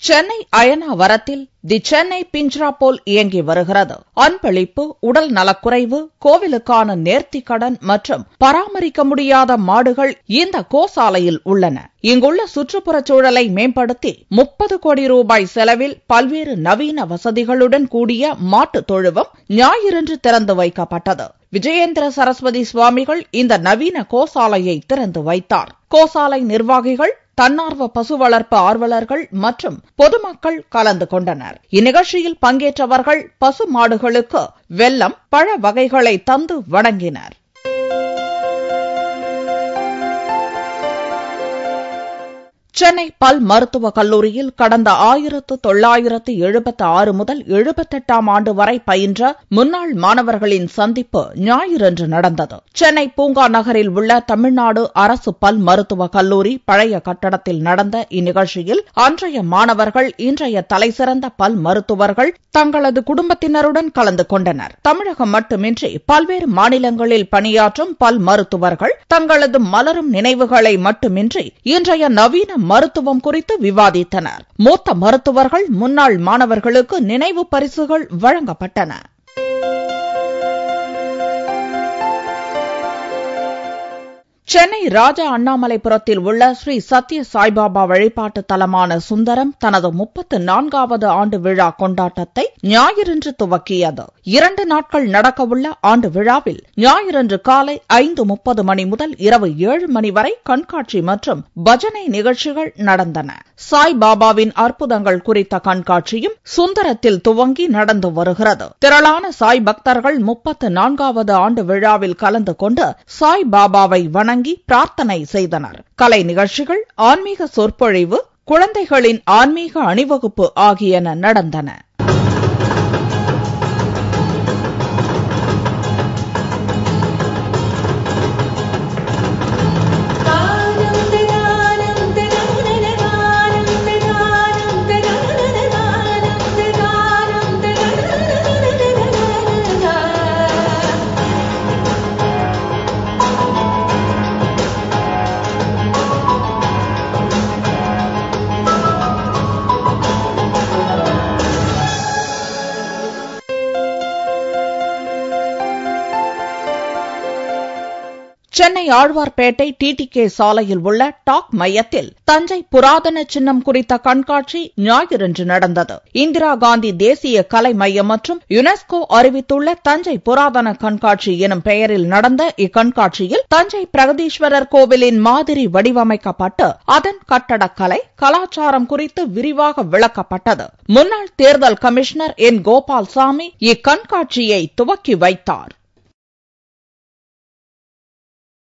சென்னை அயனாவரத்தில் தி சென்னை பிஞ்ச்ரா போல் இயங்கி வருகிறது. அன்பளிப்பு, உடல் நலக்குறைவு, கோவிலுக்கான நேர்த்திக்கடன் மற்றும் பராமரிக்க முடியாத மாடுகள் இந்த கோசாலையில் உள்ளன. இங்குள்ள சுற்றுப்புறச் சூழலை மேம்படுத்தி 30 கோடி ரூபாய் செலவில் பல்வேறு நவீன வசதிகளுடன் கூடிய மாட்டுத் தொழுவம் ஞாயிறன்று திறந்து வைக்கப்பட்டது. விஜயேந்திர சரஸ்வதி சுவாமிகள் இந்த நவீன கோசாலையை திறந்து வைத்தார். கோசாலை நிர்வாகிகள், தன்னார்வ பசு வளர்ப்பு ஆர்வலர்கள் மற்றும் பொதுமக்கள் கலந்து கொண்டனர். இந்நிகழ்ச்சியில் பங்கேற்றவர்கள் பசு மாடுகளுக்கு வெல்லம், பழ வகைகளை தந்து வணங்கினர். சென்னை பல் மருத்துவக் கல்லூரியில் கடந்த 1976 முதல் 78 ஆண்டு வரை பயின்ற முன்னாள் மாணவர்களின் சந்திப்பு ஞாயிறன்று நடந்தது. சென்னை பூங்கா நகரில் உள்ள தமிழ்நாடு அரசு பல் மருத்துவக் கல்லூரி பழைய கட்டடத்தில் நடந்த இந்நிகழ்ச்சியில் அன்றைய மாணவர்கள், இன்றைய தலைசிறந்த பல் மருத்துவர்கள் தங்களது குடும்பத்தினருடன் கலந்து கொண்டனர். தமிழகம் மட்டுமின்றி பல்வேறு மாநிலங்களில் பணியாற்றும் பல் மருத்துவர்கள் தங்களது மலரும் நினைவுகளை மட்டுமின்றி இன்றைய நவீன மருத்துவம் குறித்து விவாதித்தனர். மூத்த மருத்துவர்கள், முன்னாள் மாணவர்களுக்கு நினைவு பரிசுகள் வழங்கப்பட்டன. சென்னை ராஜா அண்ணாமலைபுரத்தில் உள்ள ஸ்ரீ சத்ய சாய்பாபா வழிபாட்டு தலமான சுந்தரம் தனது 34வது ஆண்டு விழா கொண்டாட்டத்தை ஞாயிறன்று துவக்கியது. 2 நாட்கள் நடக்கவுள்ள ஆண்டு விழாவில் ஞாயிறன்று காலை 5:30 மணி முதல் இரவு 7 மணி வரை கண்காட்சி மற்றும் பஜனை நிகழ்ச்சிகள் நடந்தன. சாய்பாபாவின் அற்புதங்கள் குறித்த கண்காட்சியும் சுந்தரத்தில் துவங்கி நடந்து வருகிறது. திரளான சாய் பக்தர்கள் 34வது ஆண்டு விழாவில் கலந்து கொண்டு சாய்பாபாவை வணங்கி பிரார்த்தனை செய்தனர். கலை நிகழ்ச்சிகள், ஆன்மீக சொற்பொழிவு, குழந்தைகளின் ஆன்மீக அணிவகுப்பு ஆகியன நடந்தன. சென்னை ஆழ்வார்பேட்டை டிடிகே சாலையில் உள்ள டாக் மையத்தில் தஞ்சை புராதன சின்னம் குறித்த கண்காட்சி ஞாயிறன்று நடந்தது. இந்திரா காந்தி தேசிய கலை மையம் மற்றும் யுனெஸ்கோ அறிவித்துள்ள தஞ்சை புராதன கண்காட்சி எனும் பெயரில் நடந்த இக்கண்காட்சியில் தஞ்சை பிரகதீஸ்வரர் கோவிலின் மாதிரி வடிவமைக்கப்பட்டு அதன் கட்டடக்கலை, கலாச்சாரம் குறித்து விரிவாக விளக்கப்பட்டது. முன்னாள் தேர்தல் கமிஷனர் என். கோபால்சாமி இக்கண்காட்சியை துவக்கி வைத்தார்.